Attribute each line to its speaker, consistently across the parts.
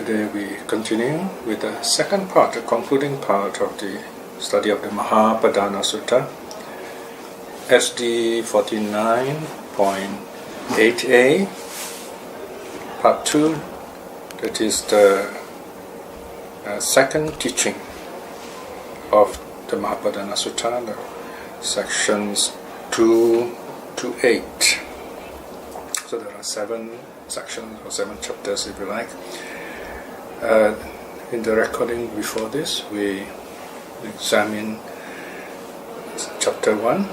Speaker 1: Today we continue with the second part, the concluding part of the study of the Mahapadana Sutta, SD 49.8a, part 2, that is the second teaching of the Mahapadana Sutta, the sections 2 to 8. So there are 7 sections or 7 chapters, if you like. In the recording before this, we examined chapter 1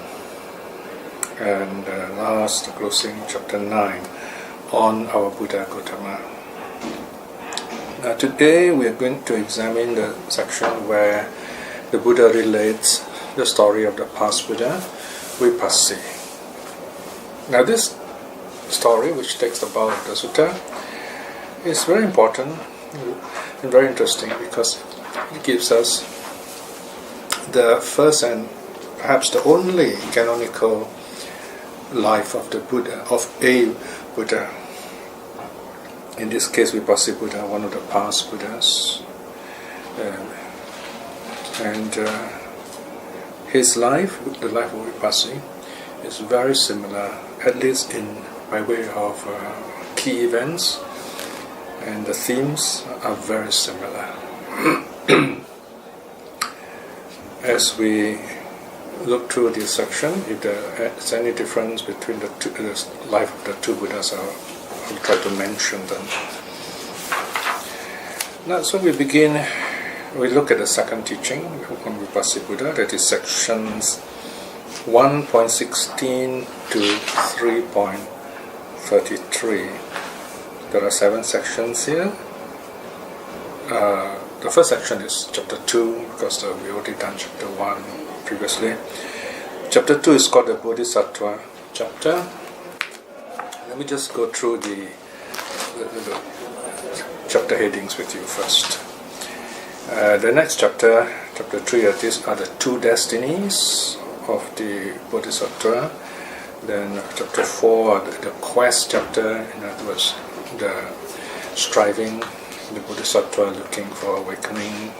Speaker 1: and last closing chapter 9 on our Buddha Gautama. Now today we are going to examine the section where the Buddha relates the story of the past Buddha, Vipassi. Now this story, which takes about the sutta, is very important and very interesting because it gives us the first and perhaps the only canonical life of the Buddha, of a Buddha. In this case, Vipassi Buddha, one of the past Buddhas, and his life, the life of Vipassi, is very similar, at least by way of key events, and the themes are very similar. As we look through this section, if there is any difference between the life of the two Buddhas, I'll try to mention them. Now, so we look at the second teaching on Vipassi Buddha, that is sections 1.16 to 3.33. There are 7 sections here. The first section is chapter 2, because we already done chapter 1 previously. Chapter 2 is called the Bodhisattva chapter. Let me just go through the chapter headings with you first. The next chapter, chapter 3, these are the 2 destinies of the Bodhisattva. Then chapter 4, the quest chapter, in other words, the striving, the Bodhisattva looking for awakening.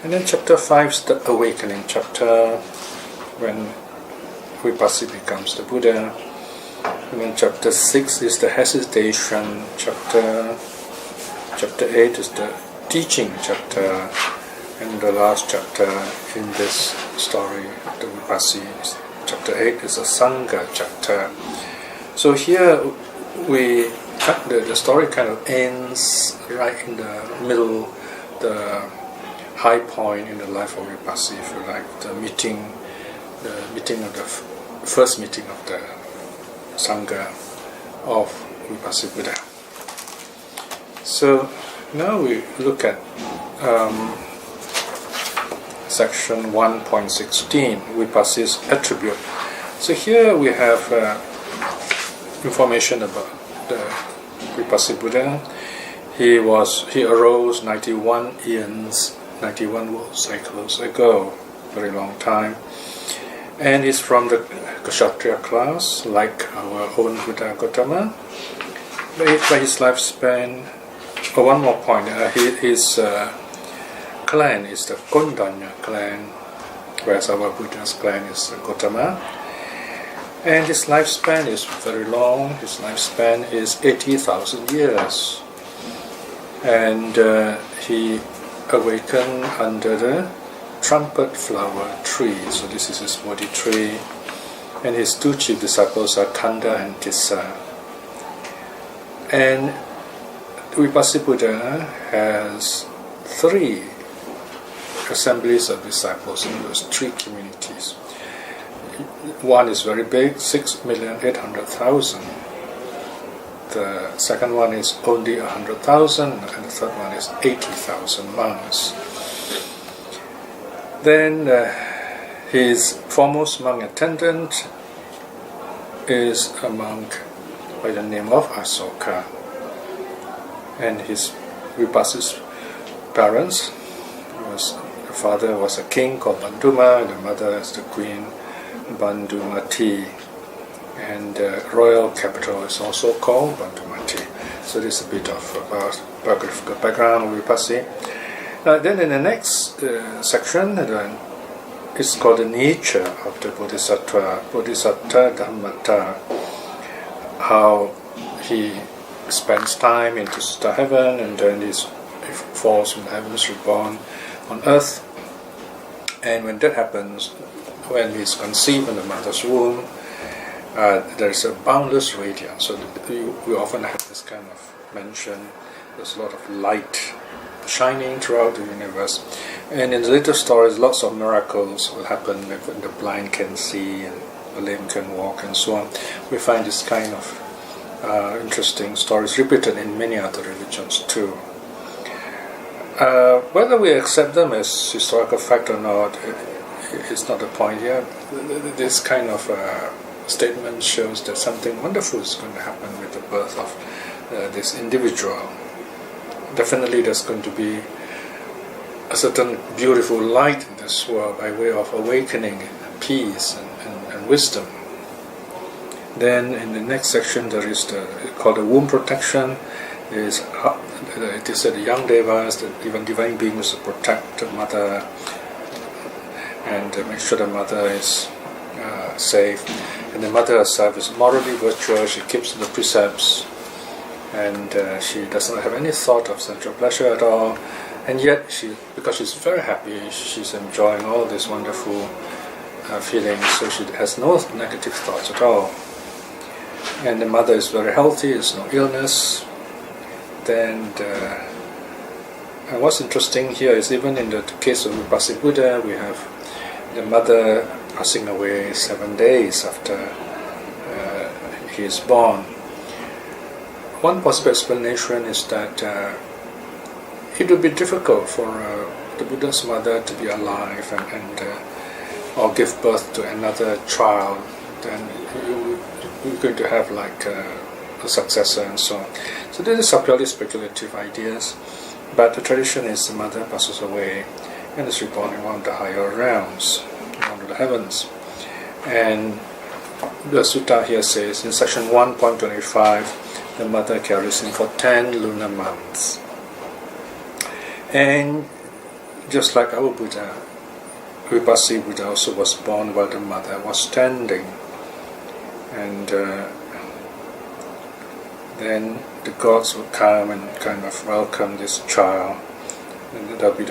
Speaker 1: And then chapter 5 is the awakening chapter, when Vipassi becomes the Buddha. And then chapter 6 is the hesitation chapter. Chapter 8 is the teaching chapter. And the last chapter in this story, the Vipassi, chapter 8 is a Sangha chapter. So here the story kind of ends right in the middle, the high point in the life of Vipassi, if you like, the first meeting of the Sangha of Vipassi Buddha. So now we look at section 1.16, Vipassi's attribute. So here we have information about the Vipassi Buddha. He arose 91 eons, 91 world cycles ago, very long time, and he's from the Kshatriya class, like our own Buddha Gautama. By his lifespan, one more point, his clan is the Kondanya clan, whereas our Buddha's clan is the Gautama. And his lifespan is very long. His lifespan is 80,000 years. And he awakened under the trumpet flower tree. So this is his Bodhi tree. And his 2 chief disciples are Kanda and Tissa. And Vipassi Buddha has 3 assemblies of disciples in those 3 communities. One is very big, 6,800,000. The second one is only 100,000, and the third one is 80,000 monks. Then his foremost monk attendant is a monk by the name of Asoka. And his Vipassi's parents, the father was a king called Banduma, and the mother is the queen Bandumati, and the royal capital is also called Bandumati. So this is a bit of about biographical background of Vipassi. Then in the next section, it's called the nature of the Bodhisattva, Bodhisatta Dhammata, how he spends time in Tusita heaven and then he falls from the heavens, reborn on earth. And when that happens, when he's conceived in the mother's womb, there's a boundless radiance. So we often have this kind of mention. There's a lot of light shining throughout the universe. And in the later stories, lots of miracles will happen when the blind can see and the lame can walk and so on. We find this kind of interesting stories repeated in many other religions too. Whether we accept them as historical fact or not, it's not the point here. This kind of statement shows that something wonderful is going to happen with the birth of this individual. Definitely there's going to be a certain beautiful light in this world by way of awakening, peace and wisdom. Then in the next section there is called the womb protection. It is said the young devas, that even divine beings protect the mother and make sure the mother is safe. And the mother herself is morally virtuous, she keeps the precepts, and she does not have any thought of sensual pleasure at all. And yet, because she's very happy, she's enjoying all these wonderful feelings, so she has no negative thoughts at all. And the mother is very healthy, there's no illness. Then, and what's interesting here is even in the case of Vipassi Buddha, we have the mother passing away 7 days after he is born. One possible explanation is that it would be difficult for the Buddha's mother to be alive and or give birth to another child. Then you're going to have like a successor and so on. So these are purely speculative ideas, but the tradition is the mother passes away and is reborn in one of the higher realms, one of the heavens. And the sutta here says in section 1.25, the mother carries him for 10 lunar months. And just like our Buddha, Vipassi Buddha also was born while the mother was standing. And then the gods would come and kind of welcome this child. And there'll be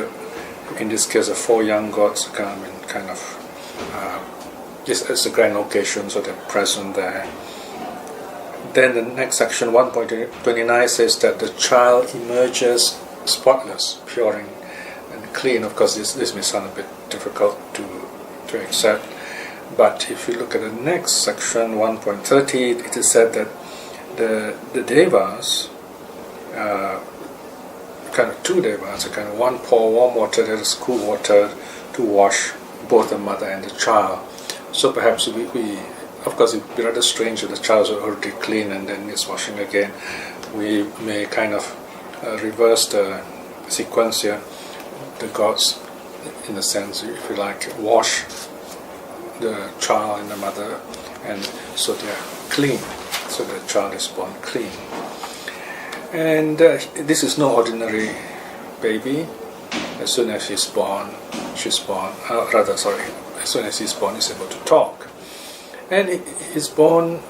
Speaker 1: in this case, the 4 young gods come and kind of, this is a grand occasion, so they're present there. Then the next section, 1.29, says that the child emerges spotless, pure and clean. Of course, this may sound a bit difficult to accept, but if you look at the next section, 1.30, it is said that the devas, kind of 2 devas, kind of one pour warm water, there is cool water to wash both the mother and the child. So perhaps we of course it would be rather strange if the child is already clean and then is washing again. We may kind of reverse the sequence here. The gods, in a sense, if you like, wash the child and the mother, and so they are clean. So the child is born clean. And this is no ordinary baby. As soon as as soon as he's born, he's able to talk. And he's born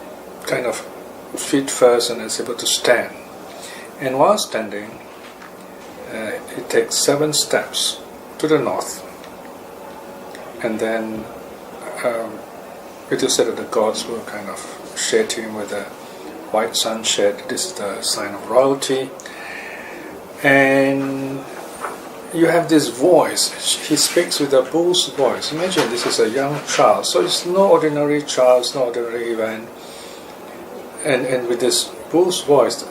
Speaker 1: kind of feet first and is able to stand. And while standing, he takes 7 steps to the north. And then it is said that the gods will kind of shade him with a white sunshade. This is the sign of royalty. And you have this voice. He speaks with a bull's voice. Imagine this is a young child. So it's no ordinary child, it's no ordinary event. And with this bull's voice,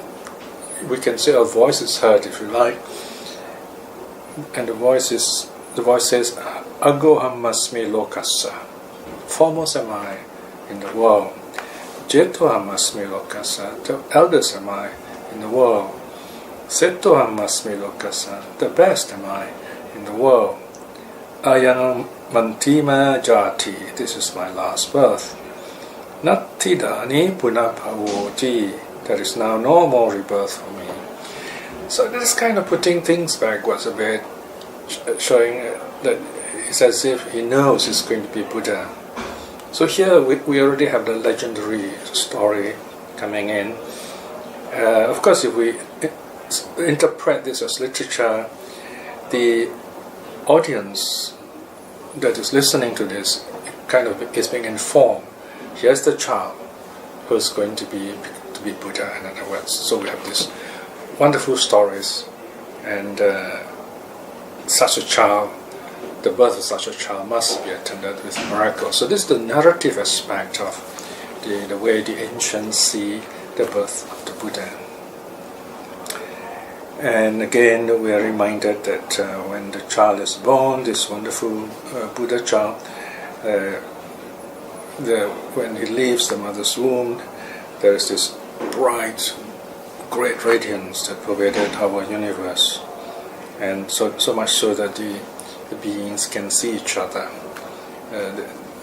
Speaker 1: we can say a voice is heard, if you like. And the voice says, Agohamasmi lokassa. Foremost am I in the world. Jetohamasmi lokassa. The eldest am I in the world. Setohamasmi lokassa. The best am I in the world. Ayam mantima jati. This is my last birth. Nattidani punapavoti. There is now no more rebirth for me. So this kind of putting things backwards a bit, showing that it's as if he knows he's going to be Buddha. So here we already have the legendary story coming in. Of course, if we interpret this as literature, the audience that is listening to this kind of is being informed. Here's the child who's going to be Buddha, in other words. So we have these wonderful stories, and such a child, the birth of such a child must be attended with miracles. So this is the narrative aspect of the way the ancients see the birth of the Buddha. And again, we are reminded that when the child is born, this wonderful Buddha child, when he leaves the mother's womb, there is this bright, great radiance that pervaded our universe, and so much so that the beings can see each other.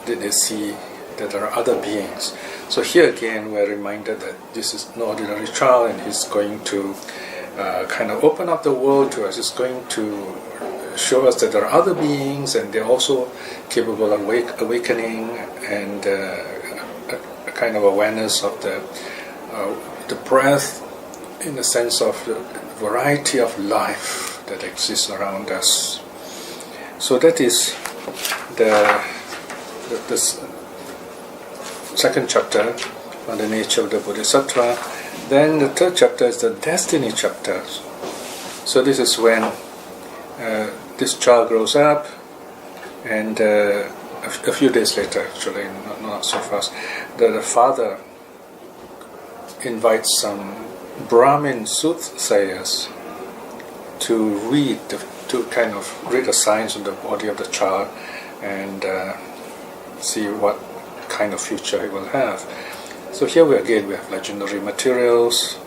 Speaker 1: They see that there are other beings. So here again, we are reminded that this is no ordinary child, and he's going to kind of open up the world to us. It's going to show us that there are other beings, and they're also capable of awakening, and a kind of awareness of the breadth, in the sense of the variety of life that exists around us. So that is the second chapter on the nature of the Bodhisattva. Then the third chapter is the destiny chapter. So this is when this child grows up, and a few days later, actually, not so fast, the father invites some Brahmin soothsayers to kind of read the signs of the body of the child, and see what kind of future he will have. So here we have legendary materials.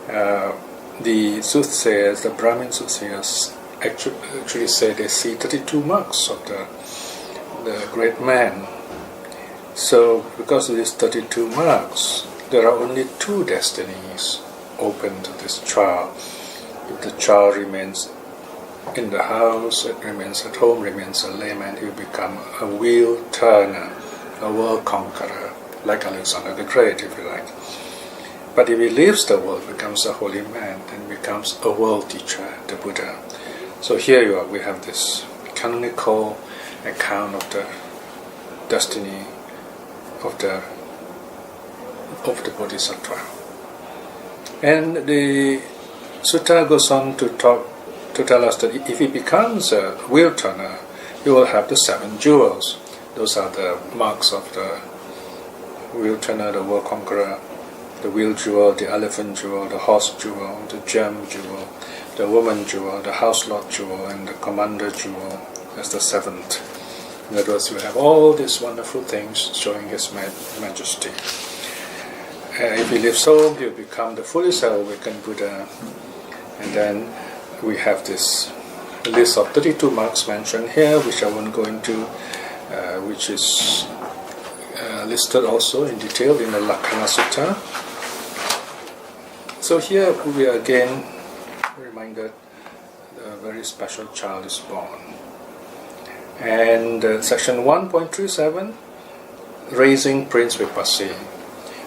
Speaker 1: The soothsayers, the Brahmin soothsayers, actually say they see 32 marks of the great man. So because of these 32 marks, there are only 2 destinies open to this child. If the child remains in the house, it remains at home, remains a layman, he will become a wheel turner, a world conqueror, like Alexander the Great, if you like. But if he leaves the world, becomes a holy man, then becomes a world teacher, the Buddha. So here we have this canonical account of the destiny of the Bodhisattva. And the sutta goes on to tell us that if he becomes a wheel turner, he will have the 7 jewels. Those are the marks of the wheel turner, the world conqueror: the wheel jewel, the elephant jewel, the horse jewel, the gem jewel, the woman jewel, the house lord jewel, and the commander jewel as the 7th. In other words, you have all these wonderful things showing his majesty. If he lives home, he will become the fully self-awakened Buddha. And then we have this list of 32 marks mentioned here, which I won't go into, which is listed also in detail in the Lakkhana Sutta. So here we are again reminded a very special child is born. And section 1.37, raising Prince Vipassi.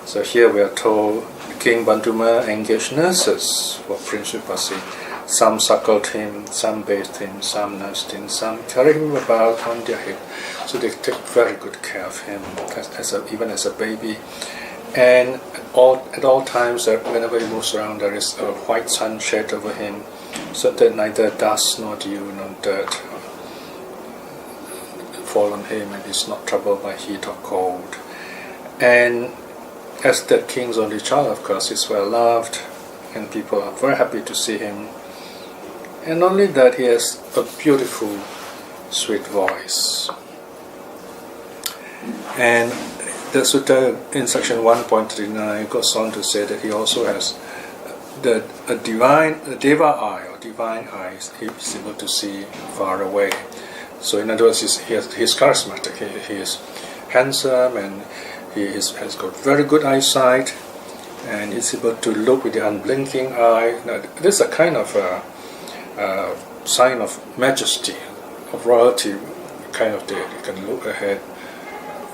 Speaker 1: So here we are told King Bantuma engaged nurses for Prince Vipassi. Some suckled him, some bathed him, some nursed him, some carried him about on their hip. So they take very good care of him, even as a baby. And at all times, whenever he moves around, there is a white sunshade over him, so that neither dust nor dew nor dirt fall on him, and he's not troubled by heat or cold. And as the king's only child, of course, he's well loved, and people are very happy to see him. And not only that, he has a beautiful, sweet voice. And the sutta in section 1.39 goes on to say that he also has a deva eye, or divine eyes. He's able to see far away. So in other words, he's charismatic. He is handsome, and he has got very good eyesight. and he's able to look with the unblinking eye. Now, this is a kind of sign of majesty, of royalty, kind of that you can look ahead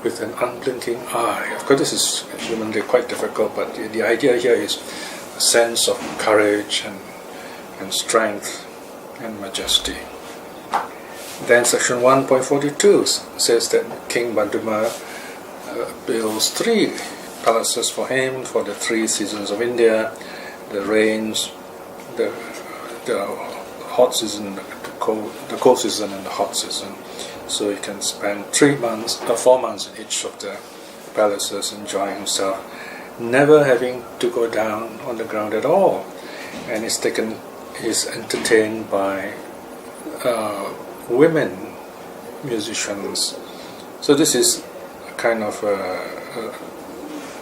Speaker 1: with an unblinking eye. Of course, this is humanly quite difficult, but the idea here is a sense of courage and strength and majesty. Then section 1.42 says that King Banduma builds 3 palaces for him for the 3 seasons of India: the rains, the hot season, the cold season, and the hot season. So he can spend 4 months in each of the palaces, enjoying himself, never having to go down on the ground at all. And he's entertained by women musicians. So this is a kind of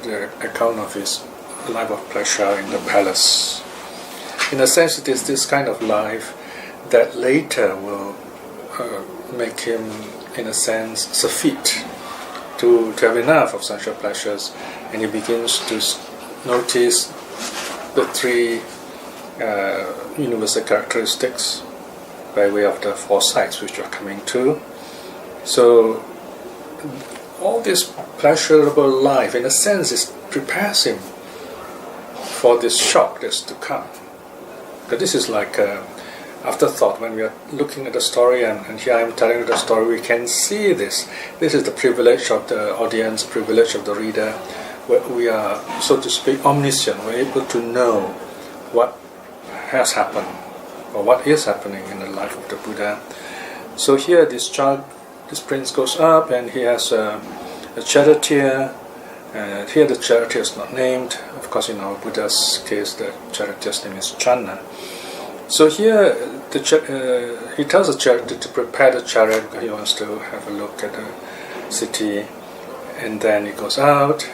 Speaker 1: the account of his life of pleasure in the palace. In a sense, it is this kind of life that later will make him, in a sense, sufficient to have enough of sensual pleasures, and he begins to notice the 3 universal characteristics by way of the 4 sights which we are coming to. So all this pleasurable life, in a sense, prepares him for this shock that's to come. But this is like afterthought when we are looking at the story, and here I am telling you the story. We can see this. This is the privilege of the audience, privilege of the reader, where we are, so to speak, omniscient. We're able to know what has happened or what is happening in the life of the Buddha. So here this prince goes up, and he has a charioteer. Here the charioteer is not named. Of course, in our Buddha's case, the charioteer's name is Channa. So here he tells the charioteer to prepare the chariot. He wants to have a look at the city, and then he goes out.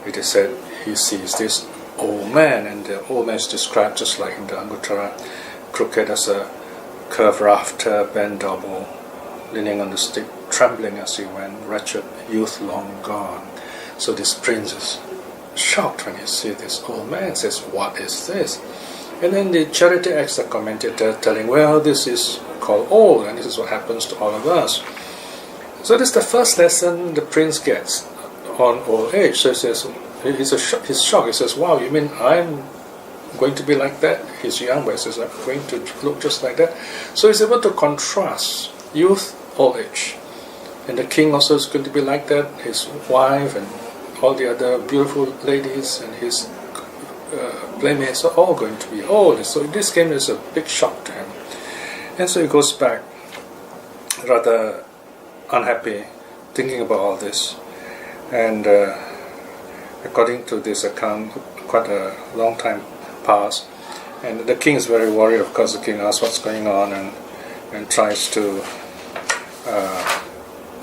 Speaker 1: It is said he sees this old man, and the old man is described just like in the Anguttara, crooked as a curved rafter, bent double, leaning on the stick, trembling as he went, wretched youth long gone. So this prince is shocked when he sees this old man, says, "What is this?" And then the charioteer acts a commentator, telling, well, this is called old, and this is what happens to all of us. So this is the first lesson the prince gets on old age. So he says, he's shocked. He says, wow, you mean I'm going to be like that? He's young, but he says, I'm going to look just like that. So he's able to contrast youth, old age. And the king also is going to be like that. His wife and all the other beautiful ladies and his playmates are all going to be old. So this came as a big shock to him. And so he goes back rather unhappy, thinking about all this. And according to this account, quite a long time passed. And the king is very worried. Of course, the king asks what's going on and tries to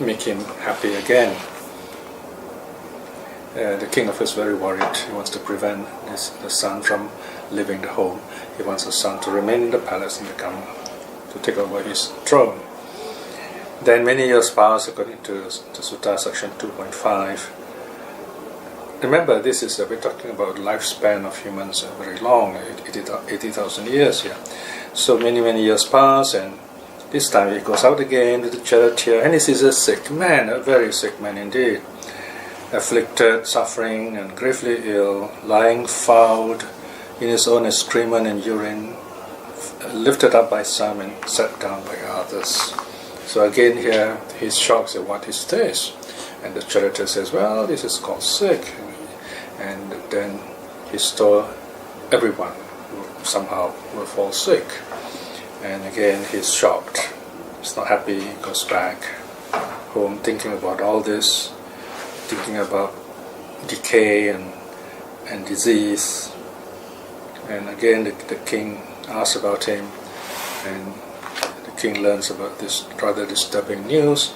Speaker 1: make him happy again. The king, of course, is very worried. He wants to prevent the son from leaving the home. He wants the son to remain in the palace and to take over his throne. Then many years pass, according to Sutta section 2.5. Remember, this is we're talking about lifespan of humans, very long, 80,000 years here. So many years pass, and this time he goes out again to the charioteer, and he sees a sick man, a very sick man indeed, afflicted, suffering, and gravely ill, lying fouled in his own excrement and urine, lifted up by some and set down by others. So again here, he's shocked at what is this? And the charioteer says, well, this is called sick. And then he's told everyone somehow will fall sick. And again, he's shocked. He's not happy, he goes back home thinking about all this, thinking about decay and disease. And again, the king asks about him, and the king learns about this rather disturbing news,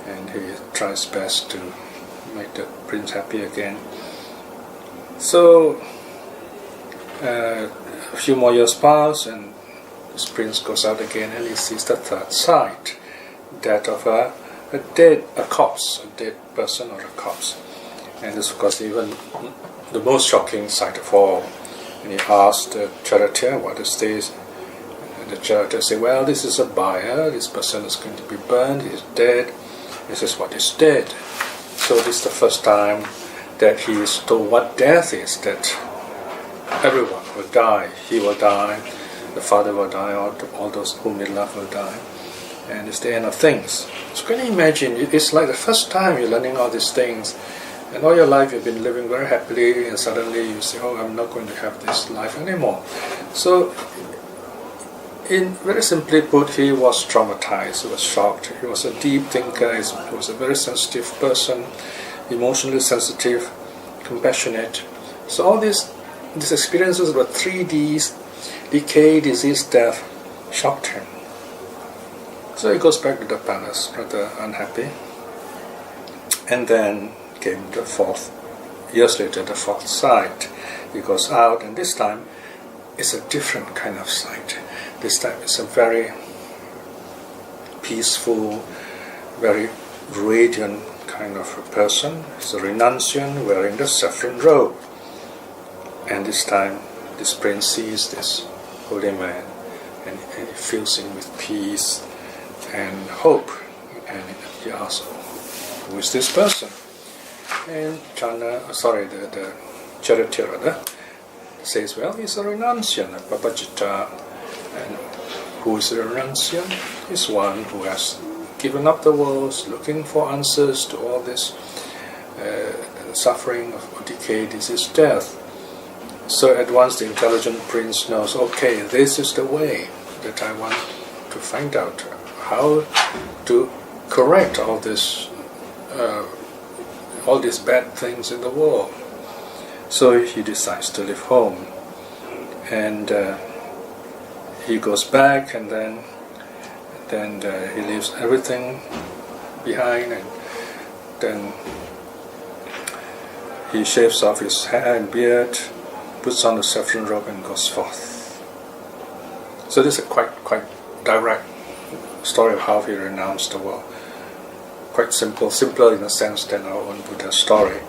Speaker 1: and he tries best to make the prince happy again. So a few more years pass, and this prince goes out again, and he sees the third sight, that of a corpse, a dead person or a corpse. And this, of course, even the most shocking sight of all. And he asked the charioteer, what is this? And the charioteer said, well, this is a buyer, this person is going to be burned, he is dead, this is what is dead. So this is the first time that he is told what death is, that everyone will die, he will die, the father will die, all those whom they love will die. And it's the end of things. So can you imagine, it's like the first time you're learning all these things, and all your life you've been living very happily, and suddenly you say, oh, I'm not going to have this life anymore. So, very simply put, he was traumatized, he was shocked, he was a deep thinker, he was a very sensitive person, emotionally sensitive, compassionate. So all these experiences were 3Ds, decay, disease, death, shocked him. So he goes back to the palace, rather unhappy. And then came the years later, the fourth sight. He goes out, and this time it's a different kind of sight. This time it's a very peaceful, very radiant kind of a person. It's a renunciant wearing the saffron robe. And this time this prince sees this holy man, and he fills him with peace and hope, and he asks, who is this person? And the charioteer says, well, he's a renunciant, a Papajita. And who is a renunciant? He's one who has given up the world, looking for answers to all this suffering of decay, disease, death. So at once the intelligent prince knows, okay, this is the way that I want to find out how to correct all these bad things in the world. So he decides to leave home, and he goes back, and then he leaves everything behind, and then he shaves off his hair and beard, puts on the saffron robe, and goes forth. So this is a quite direct story of how he renounced the world. Quite simple, simpler in a sense than our own Buddha story.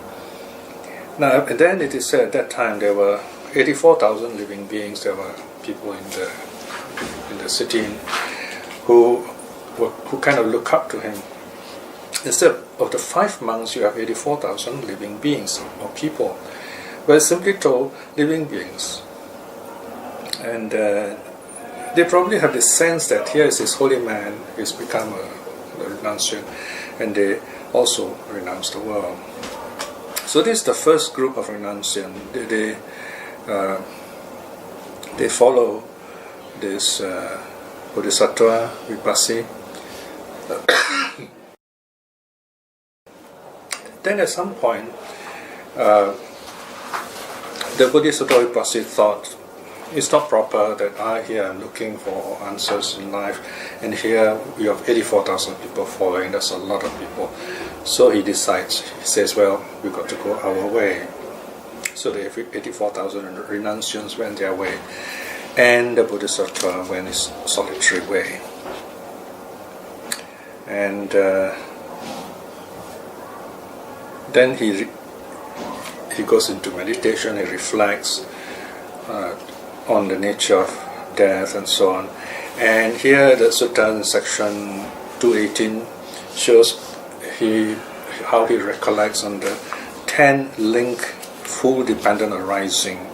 Speaker 1: Now, and then it is said at that time there were 84,000 living beings. There were people in the city who kind of look up to him. Instead of the 5 monks, you have 84,000 living beings or people. But simply told, living beings. And they probably have the sense that here is this holy man who's become a renunciant, and they also renounce the world. So this is the first group of renunciant. They follow this Bodhisattva Vipassi. Then at some point, the Bodhisattva Vipassi thought, it's not proper that I here am looking for answers in life, and here we have 84,000 people following. That's a lot of people. So he decides, he says, well, we've got to go our way. So the 84,000 renunciants went their way, and the Bodhisattva went his solitary way. And then he goes into meditation, he reflects on the nature of death and so on. And here the sutta in section 218 shows how he recollects on the 10 link full dependent arising.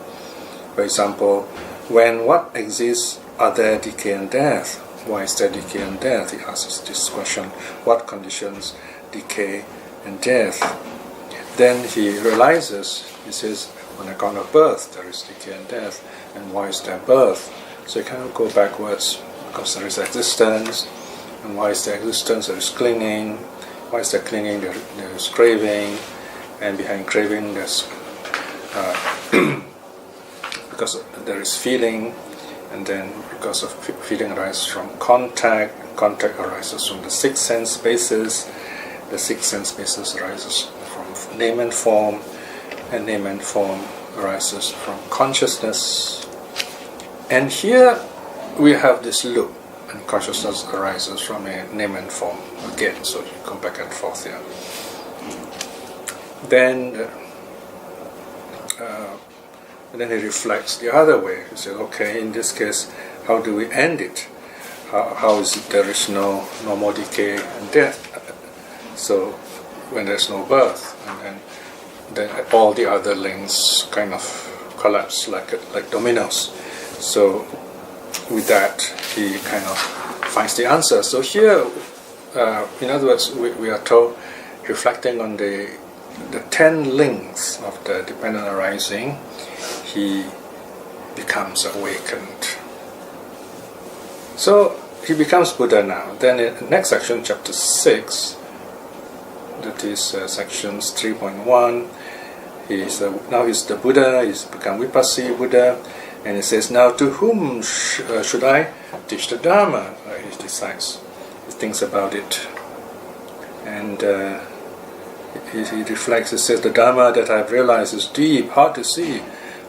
Speaker 1: For example, when what exists are there decay and death? Why is there decay and death? He asks this question. What conditions decay and death? Then he realizes, he says, on account of birth there is decay and death. And why is there birth? So you cannot go backwards, because there is existence. And why is there existence? There is clinging. Why is there clinging? There is craving. And behind craving there's because there is feeling, and then because of feeling arises from contact arises from the 6 sense bases, the 6 sense bases arises from name and form name and form arises from consciousness. And here we have this loop, and consciousness arises from a name and form again, so you go back and forth here. then he reflects the other way. He says, okay, in this case, how do we end it? How is it there is no more decay and death? So when there's no birth, and then all the other links kind of collapse like dominoes. So with that, he kind of finds the answer. So here, in other words, we are told, reflecting on the 10 links of the dependent arising, he becomes awakened. So he becomes Buddha now. Then in the next section, chapter 6, that is sections 3.1, now he's the Buddha, he's become Vipassī Buddha, and he says, now to whom should I teach the Dharma? He decides, he thinks about it, and he reflects, he says, the Dharma that I've realized is deep, hard to see,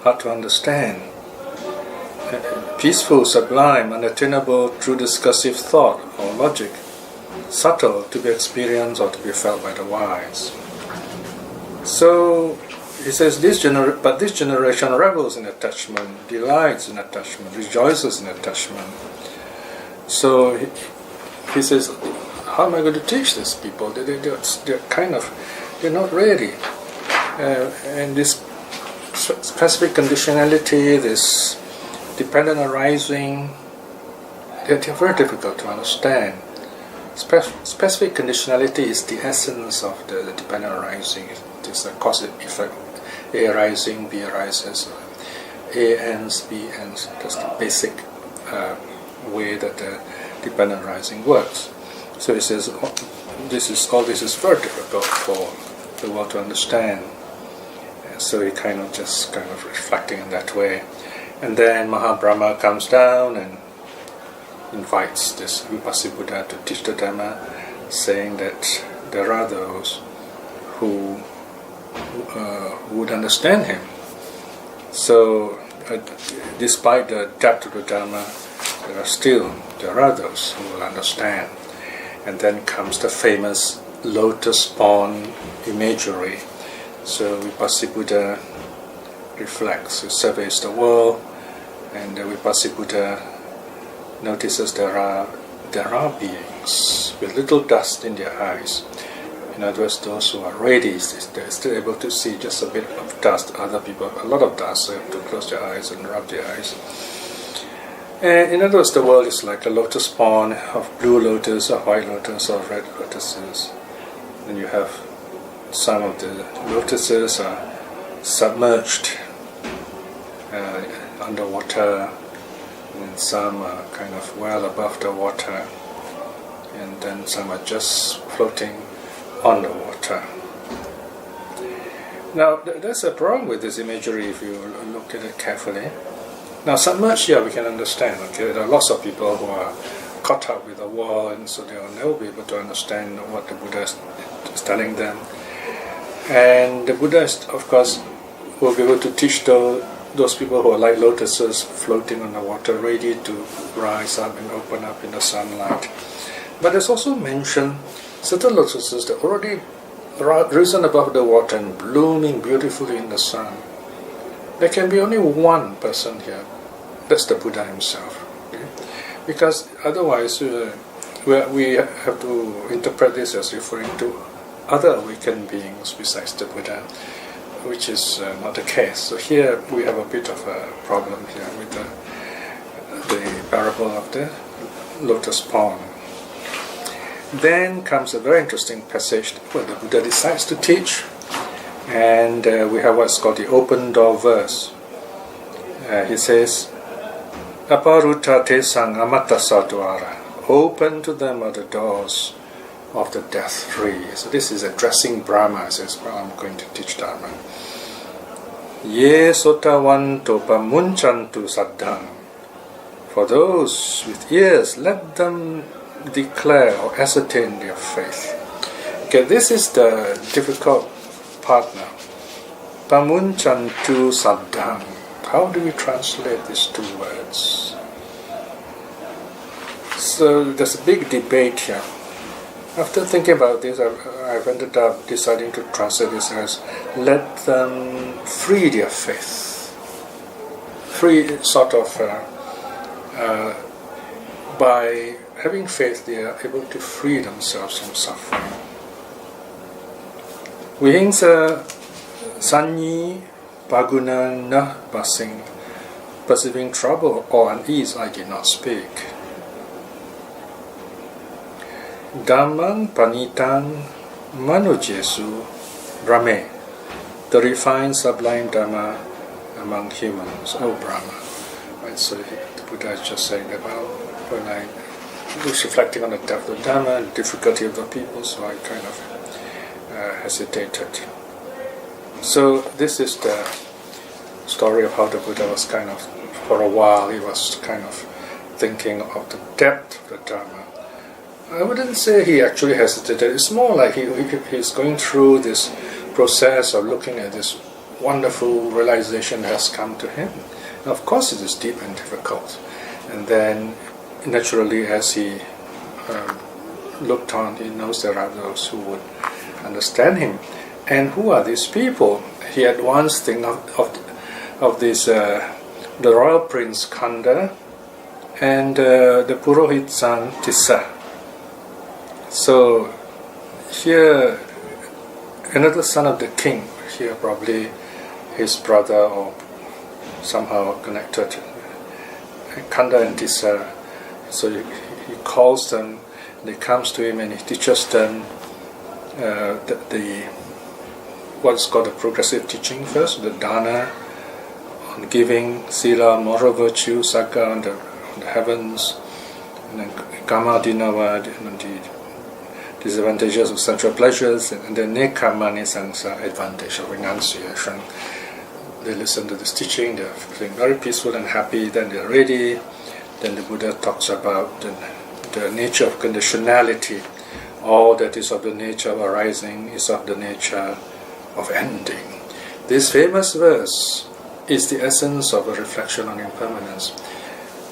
Speaker 1: hard to understand, peaceful, sublime, unattainable through discursive thought or logic, subtle to be experienced or to be felt by the wise. So he says, but this generation revels in attachment, delights in attachment, rejoices in attachment. So he says, how am I going to teach these people? They're not ready. And this specific conditionality, this dependent arising, they're very difficult to understand. Specific conditionality is the essence of the dependent arising. It is a cause and effect. A arising, B arises. A ends, B ends. That's the basic way that the dependent arising works. So he says, all this is very difficult for the world to understand. And so he kind of reflecting in that way. And then Mahabrahma comes down and invites this Vipassī Buddha to teach the Dhamma, saying that there are those who would understand him. So, despite the depth of the Dhamma, there are those who will understand. And then comes the famous lotus pond imagery. So Vipassī Buddha reflects, he surveys the world, and the Vipassī Buddha notices there are beings with little dust in their eyes. In other words, those who are ready, they're still able to see just a bit of dust. Other people have a lot of dust, so they have to close their eyes and rub their eyes. And in other words, the world is like a lotus pond of blue lotus or white lotus or red lotuses. And you have some of the lotuses are submerged underwater, and some are kind of well above the water, and then some are just floating on the water. Now, there's a problem with this imagery if you look at it carefully. Now, submerged, we can understand. Okay, there are lots of people who are caught up with the world, and so they will never be able to understand what the Buddha is telling them. And the Buddha, of course, will be able to teach those people who are like lotuses floating on the water, ready to rise up and open up in the sunlight. But there's also mentioned certain lotuses that already risen above the water and blooming beautifully in the sun. There can be only one person here. That's the Buddha himself. Okay? Because otherwise, we have to interpret this as referring to other awakened beings besides the Buddha, which is not the case. So here we have a bit of a problem here with the parable of the lotus pond. Then comes a very interesting passage where the Buddha decides to teach, and we have what's called the open door verse. He says, Aparuta te sang amata sadwara. Open to them are the doors of the death-free. So this is addressing Brahma. He says, well, I'm going to teach Dharma. Ye sotavanto pamunchantu saddham. For those with ears, let them declare or ascertain their faith. Okay, this is the difficult part now. Pamunchantu saddham. How do we translate these two words? So there's a big debate here. After thinking about this, I've ended up deciding to translate this as let them free their faith. Free, sort of, by having faith, they are able to free themselves from suffering. Wihing sa sanyi paguna na basing, perceiving trouble or unease, I did not speak. Dhammang panitang manujesu Brahme, the refined sublime Dhamma among humans, O Brahma. Right, so the Buddha is just saying about when I was reflecting on the depth of Dhamma and the difficulty of the people, so I kind of hesitated. So this is the story of how the Buddha was kind of, for a while, he was kind of thinking of the depth of the Dhamma. I wouldn't say he actually hesitated. It's more like he's going through this process of looking at this wonderful realization that has come to him. And of course it is deep and difficult. And then naturally as he looked on, he knows there are those who would understand him. And who are these people? He had once think of this, the royal prince Kanda and the Purohit son Tissa. So here, another son of the king, here probably his brother or somehow connected, Kanda and Tissa. So he calls them, they comes to him and he teaches them the what's called the progressive teaching first, the dana, on giving, sila, moral virtue, sakka on the heavens, and then kama dinawa, and the disadvantages of sensual pleasures, and then nekkhamma nisangsa, advantage of renunciation. They listen to this teaching, they're feeling very peaceful and happy, then they're ready. Then the Buddha talks about the nature of conditionality. All that is of the nature of arising is of the nature of ending. This famous verse is the essence of a reflection on impermanence.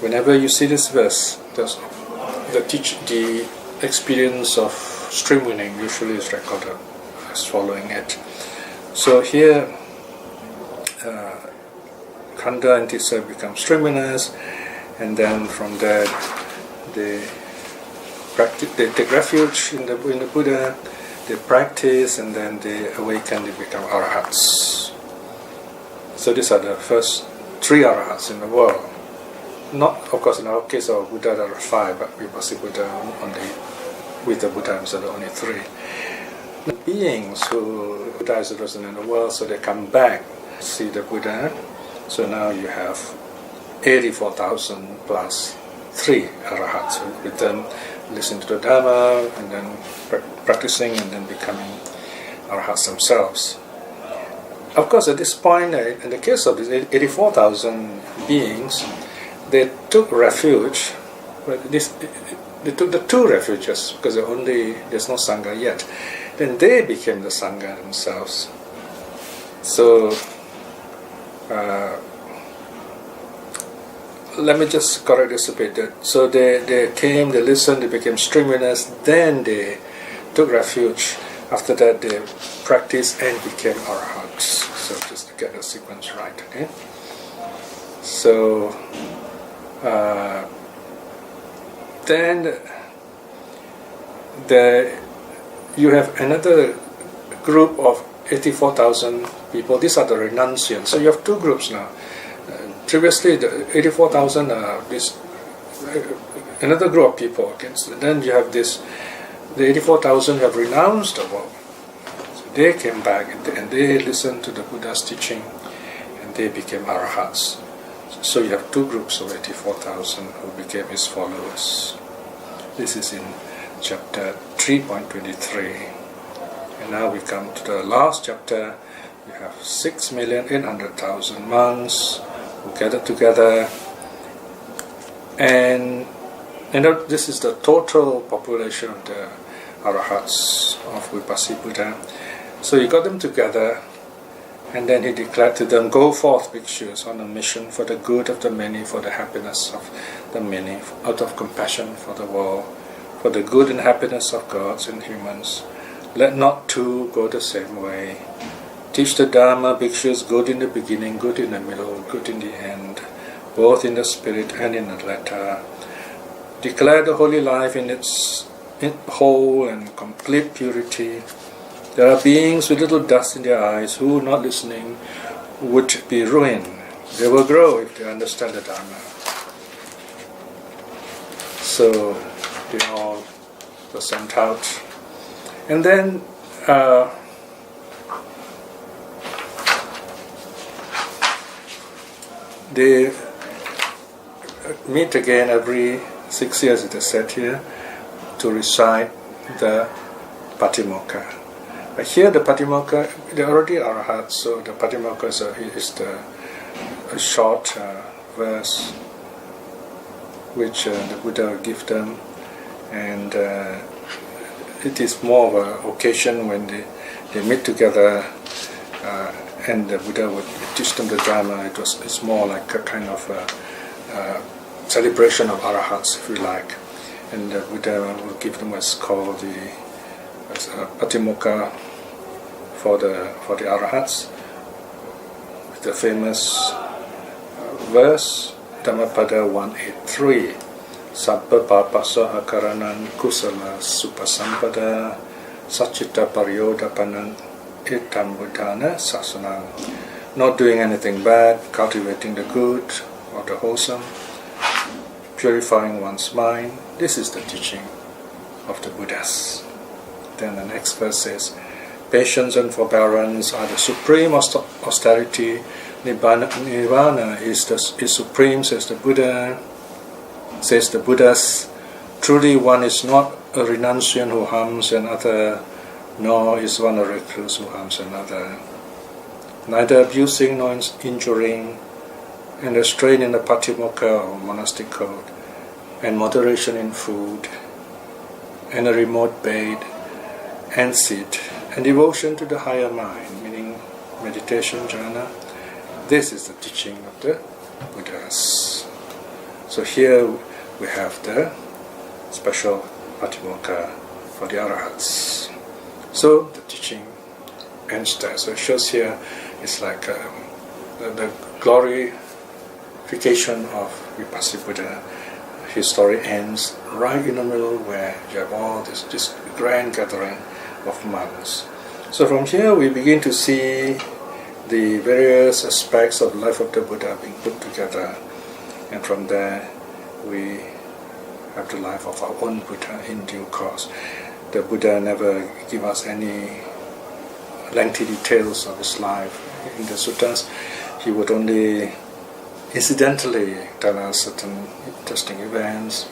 Speaker 1: Whenever you see this verse, the experience of stream winning usually is recorded as following it. So here, Kanda and Tissa become stream winners, and then from there they take refuge in the Buddha, they practice, and then they awaken, they become arahats. So these are the first 3 arahats in the world. Not, of course, in our case, our Buddha there are 5, but we Vipassi Buddha only, with the Buddha, so there are only 3. The beings who Buddha is present in the world, so they come back, see the Buddha. So now you have 84,000 plus 3 arahats with them, listen to the Dhamma, and then practicing, and then becoming arahats themselves. Of course, at this point, in the case of these 84,000 beings, they took refuge. They took the 2 refuges because there's no Sangha yet. Then they became the Sangha themselves. So let me just correct this a bit. So they came, they listened, they became stream winners, then they took refuge. After that, they practiced and became arahats. So just to get the sequence right, okay? So then you have another group of 84,000 people. These are the renunciants. So you have 2 groups now. Previously, the 84,000 another group of people. Okay? So then you have the 84,000 have renounced the world. So they came back and they listened to the Buddha's teaching, and they became arahats. So you have 2 groups of 84,000 who became his followers. This is in chapter 3.23. And now we come to the last chapter. You have 6,800,000 monks who gathered together. And this is the total population of the arahats of Vipassi Buddha. So he got them together, and then he declared to them, "Go forth, bhikshus, on a mission for the good of the many, for the happiness of the many, out of compassion for the world, for the good and happiness of gods and humans. Let not two go the same way. Teach the Dharma, bhikshus, good in the beginning, good in the middle, good in the end, both in the spirit and in the letter. Declare the holy life in its whole and complete purity. There are beings with little dust in their eyes who, not listening, would be ruined. They will grow if they understand the Dharma. So they all were sent out. And then they meet again every 6 years, it is said here, to recite the Patimokkha. But here the Patimokkha, they already are arahats, so the Patimokkha is a short verse which the Buddha will give them, and it is more of an occasion when they meet together and the Buddha would teach them the Dharma. It's more like a kind of celebration of arahats, if you like, and the Buddha will give them what's called the Patimokkha for the arahats, the famous verse Dhammapada 183, Sabba papasa akaranan kusala supasampada sachita paryodapanan itam buddhana sasanang. Not doing anything bad, cultivating the good or the wholesome, purifying one's mind. This is the teaching of the Buddhas. Then the next verse says, patience and forbearance are the supreme austerity. Nirvana is supreme, says the Buddha. Says the Buddhas, truly one is not a renunciant who harms another, nor is one a recluse who harms another. Neither abusing nor injuring, and restraint in the Patimokkha or monastic code, and moderation in food, and a remote bed, and sit, and devotion to the higher mind, meaning meditation, jhana. This is the teaching of the Buddhas. So here we have the special Patimokkha for the Arahats. So the teaching ends there. So it shows here it's like the glorification of Vipassana Buddha. His story ends right in the middle where you have all this grand gathering of monks. So from here we begin to see the various aspects of the life of the Buddha being put together, and from there we have the life of our own Buddha in due course. The Buddha never gave us any lengthy details of his life in the suttas. He would only incidentally tell us certain interesting events,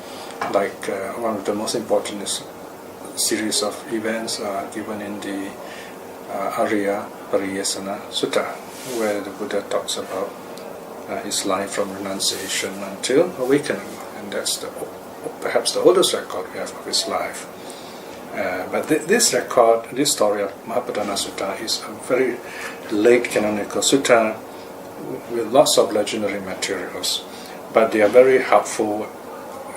Speaker 1: like one of the most important series of events are given in the Arya Pariyesana Sutta, where the Buddha talks about his life from renunciation until awakening, and that's perhaps the oldest record we have of his life. But this story of Mahapadana Sutta is a very late canonical sutta with lots of legendary materials, but they are very helpful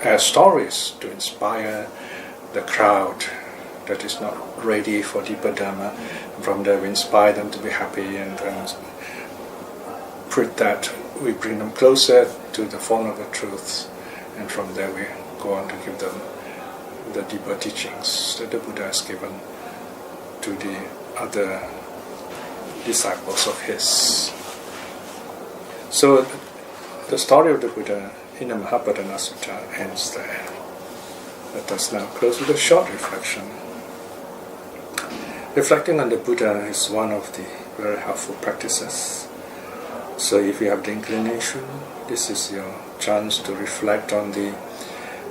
Speaker 1: as stories to inspire the crowd that is not ready for deeper Dharma. From there we inspire them to be happy, and with that we bring them closer to the Four Noble Truths, and from there we go on to give them the deeper teachings that the Buddha has given to the other disciples of his. So the story of the Buddha in the Mahapadana Sutta ends there. Let us now close with a short reflection. Reflecting on the Buddha is one of the very helpful practices. So if you have the inclination, this is your chance to reflect on the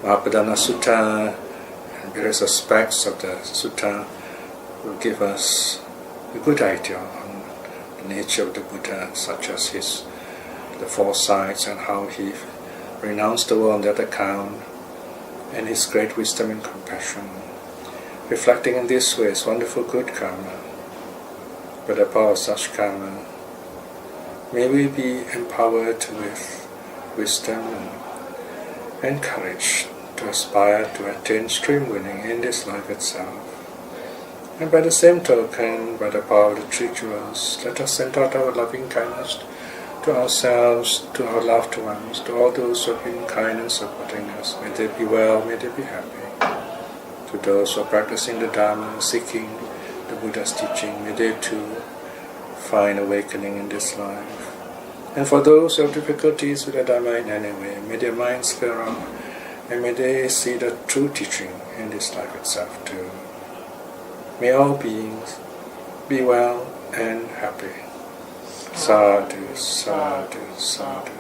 Speaker 1: Mahapadana Sutta, and various aspects of the sutta will give us a good idea on the nature of the Buddha, such as the foresights and how he renounced the world on that account, and his great wisdom and compassion. Reflecting in this way is wonderful good karma. By the power of such karma, may we be empowered with wisdom and courage to aspire to attain stream winning in this life itself. And by the same token, by the power of the three jewels, let us send out our loving kindness to ourselves, to our loved ones, to all those who have been kind and supporting us. May they be well, may they be happy. To those who are practicing the Dharma, seeking the Buddha's teaching, may they too find awakening in this life. And for those who have difficulties with the Dharma in any way, may their minds clear up, and may they see the true teaching in this life itself too. May all beings be well and happy. Sadhu, sadhu, sadhu.